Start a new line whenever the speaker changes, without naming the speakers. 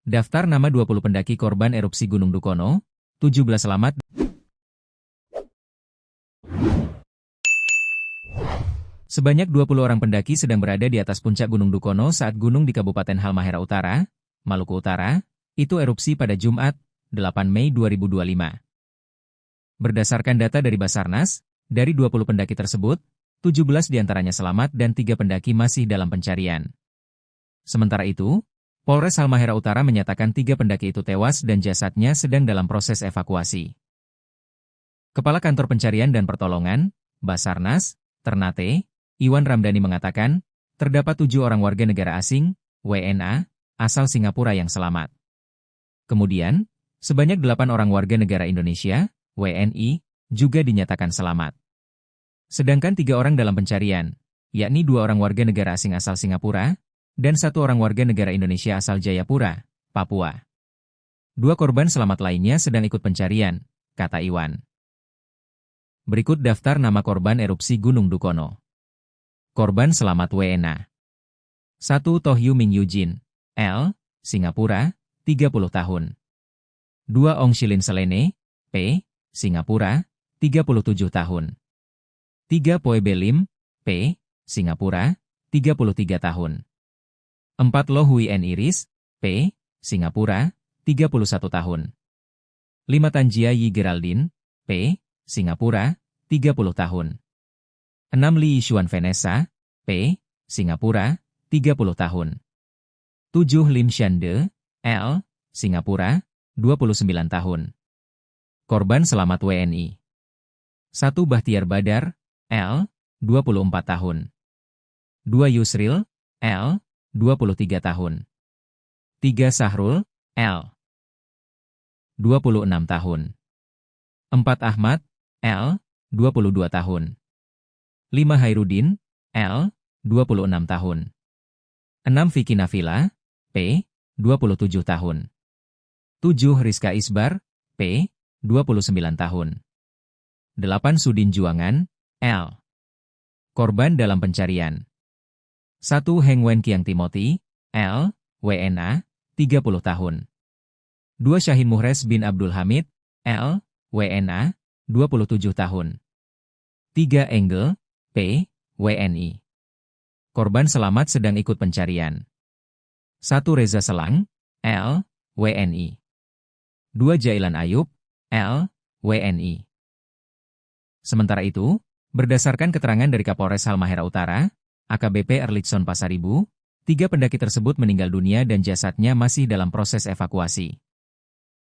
Daftar nama 20 pendaki korban erupsi Gunung Dukono, 17 selamat. Sebanyak 20 orang pendaki sedang berada di atas puncak Gunung Dukono saat gunung di Kabupaten Halmahera Utara, Maluku Utara, itu erupsi pada Jumat, 8 Mei 2025. Berdasarkan data dari Basarnas, dari 20 pendaki tersebut, 17 diantaranya selamat dan 3 pendaki masih dalam pencarian. Sementara itu, Polres Halmahera Utara menyatakan 3 pendaki itu tewas dan jasadnya sedang dalam proses evakuasi. Kepala Kantor Pencarian dan Pertolongan, Basarnas, Ternate, Iwan Ramdhani mengatakan, terdapat 7 orang warga negara asing, WNA, asal Singapura yang selamat. Kemudian, sebanyak 8 orang warga negara Indonesia, WNI, juga dinyatakan selamat. Sedangkan 3 orang dalam pencarian, yakni 2 orang warga negara asing asal Singapura, dan 1 orang warga negara Indonesia asal Jayapura, Papua. 2 korban selamat lainnya sedang ikut pencarian, kata Iwan. Berikut daftar nama korban erupsi Gunung Dukono. Korban selamat WNA. 1. Tohyu Ming Eugene, L, Singapura, 30 tahun. 2. Ong Shilin Selene, P, Singapura, 37 tahun. 3. Poe Belim, P, Singapura, 33 tahun. 4. Lo Hui En Iris, P, Singapura, 31 tahun. 5. Tanjia Yi Geraldine, P, Singapura, 30 tahun. 6. Li Yishuan Vanessa, P, Singapura, 30 tahun. 7. Lim Shande, L, Singapura, 29 tahun. Korban selamat WNI. 1. Bahtiar Badar, L, 24 tahun. 2. Yusril, L, 23 tahun. 3. Sahrul, L, 26 tahun. 4. Ahmad, L, 22 tahun. 5. Hairudin, L, 26 tahun. 6. Vicky Nafila, P, 27 tahun. 7. Rizka Isbar, P, 29 tahun. 8. Sudin Juangan, L. Korban dalam pencarian. 1. Heng Wen Kiang Timothy, L, WNA, 30 tahun. 2. Syahin Muhres bin Abdul Hamid, L, WNA, 27 tahun. 3. Engel, P, WNI. Korban selamat sedang ikut pencarian. 1. Reza Selang, L, WNI. 2. Jailan Ayub, L, WNI. Sementara itu, berdasarkan keterangan dari Kapolres Halmahera Utara, AKBP Erlikson Pasaribu, 3 pendaki tersebut meninggal dunia dan jasadnya masih dalam proses evakuasi.